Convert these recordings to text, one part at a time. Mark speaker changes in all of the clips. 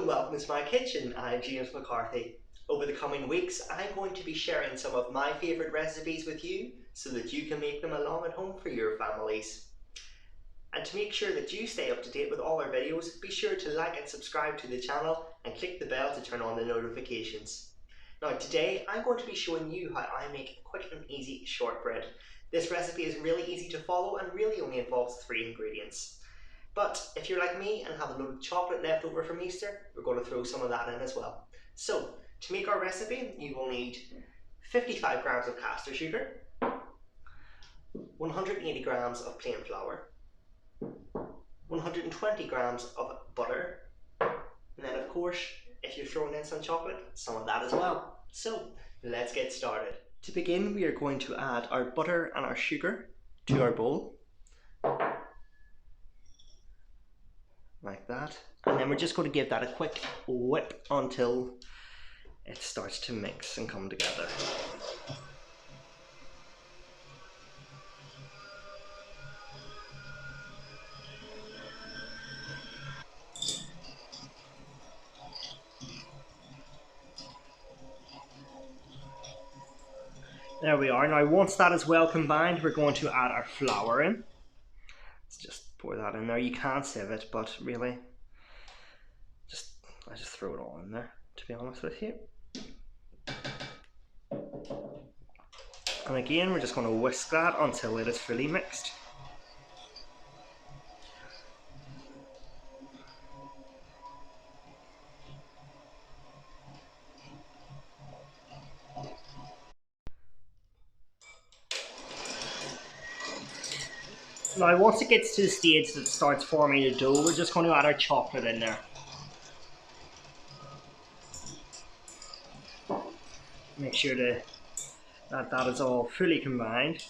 Speaker 1: and welcome to my kitchen. I'm James McCarthy. Over the coming weeks, I'm going to be sharing some of my favourite recipes with you so that you can make them along at home for your families. And to make sure that you stay up to date with all our videos, be sure to like and subscribe to the channel and click the bell to turn on the notifications. Now today, I'm going to be showing you how I make quick and easy shortbread. This recipe is really easy to follow and really only involves 3 ingredients. But if you're like me and have a load of chocolate left over from Easter, we're going to throw some of that in as well. So, to make our recipe, you will need 55 grams of caster sugar, 180 grams of plain flour, 120 grams of butter, and then of course, if you're throwing in some chocolate, some of that as well. So, let's get started. To begin, we are going to add our butter and our sugar to our bowl. Like that, and then we're just going to give that a quick whip until it starts to mix and come together. There we are. Now once that is well combined, we're going to add our flour in. Let's just pour that in there. You can't sieve it, but really I just throw it all in there, to be honest with you. And again, we're just going to whisk that until it is fully mixed. Now once it gets to the stage that it starts forming a dough, we're just going to add our chocolate in there. Make sure that is all fully combined.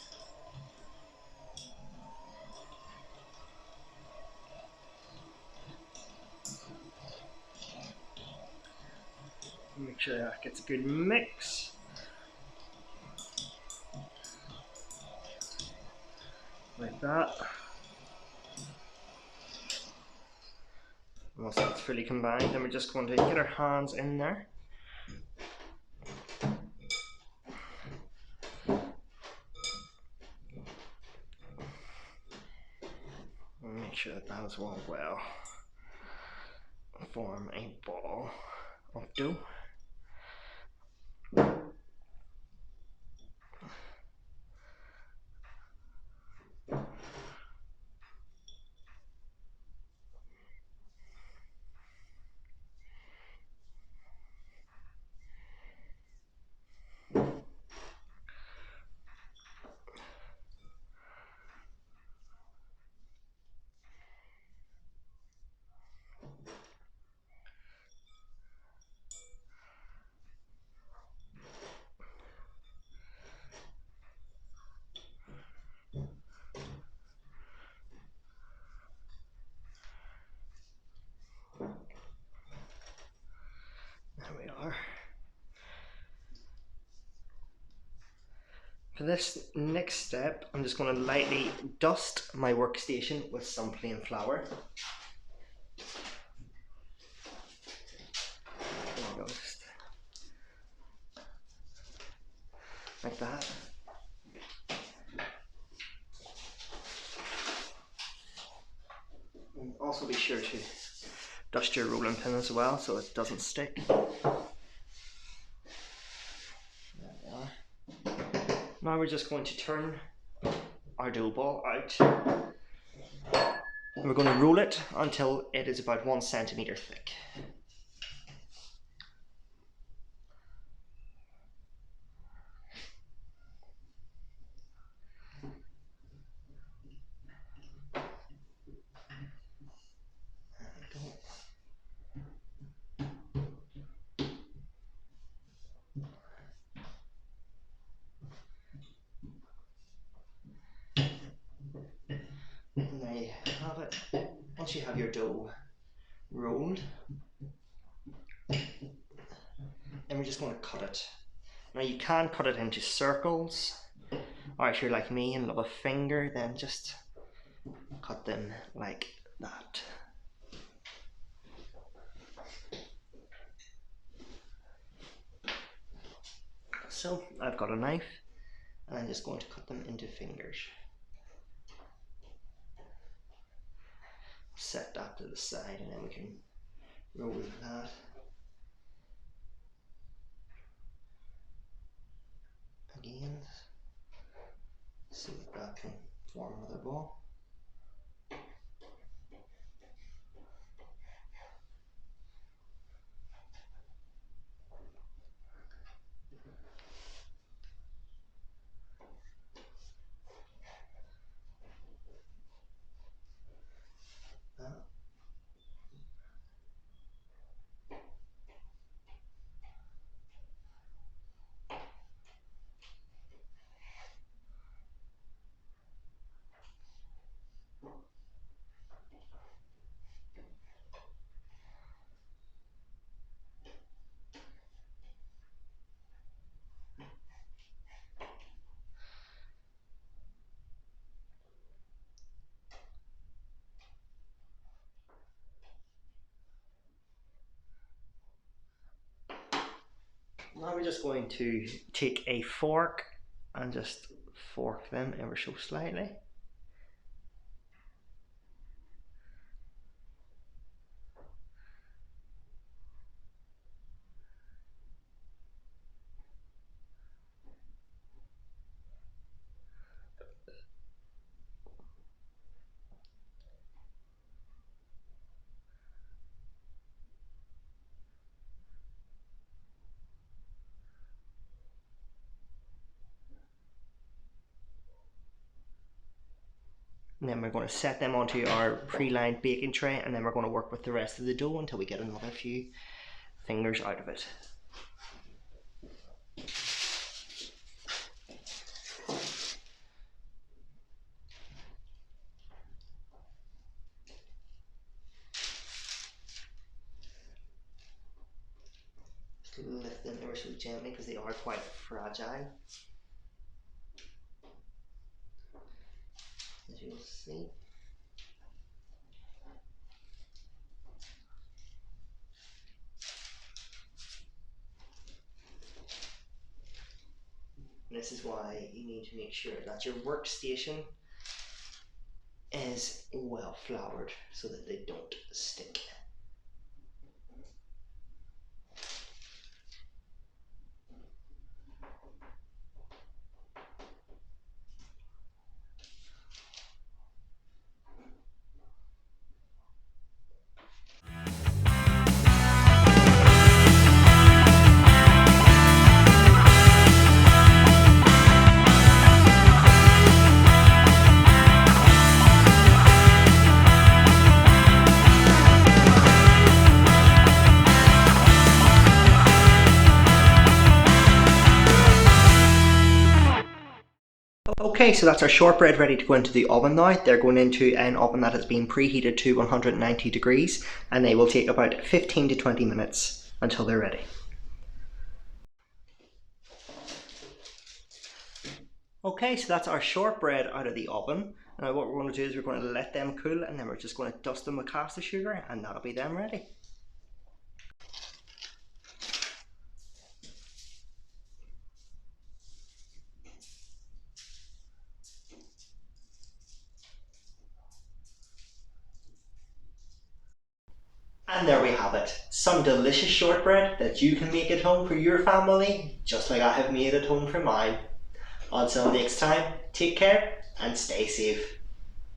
Speaker 1: Make sure that gets a good mix. Like that. Once that's fully combined, then we're just going to get our hands in there. Make sure that is all well. Form a ball of dough. There we are. For this next step, I'm just going to lightly dust my workstation with some plain flour. There we go, just like that. And also be sure to dust your rolling pin as well so it doesn't stick. Now we're just going to turn our dough ball out. And we're going to roll it until it is about 1 centimeter thick. And there you have it. Once you have your dough rolled, then we're just going to cut it. Now you can cut it into circles, or if you're like me and love a finger, then just cut them like that. So I've got a knife and I'm just going to cut them into fingers. Set that to the side and then we can roll that. Again, see if that can form another ball. Now we're just going to take a fork and just fork them ever so slightly. And then we're going to set them onto our pre-lined baking tray, and then we're going to work with the rest of the dough until we get another few fingers out of it. Just lift them ever so gently because they are quite fragile, as you'll see. And this is why you need to make sure that your workstation is well floured so that they don't stick. Okay, so that's our shortbread ready to go into the oven now. They're going into an oven that has been preheated to 190 degrees, and they will take about 15 to 20 minutes until they're ready. Okay, so that's our shortbread out of the oven. Now what we're going to do is we're going to let them cool, and then we're just going to dust them with caster sugar, and that'll be them ready. And there we have it, some delicious shortbread that you can make at home for your family, just like I have made at home for mine. Until next time, take care and stay safe.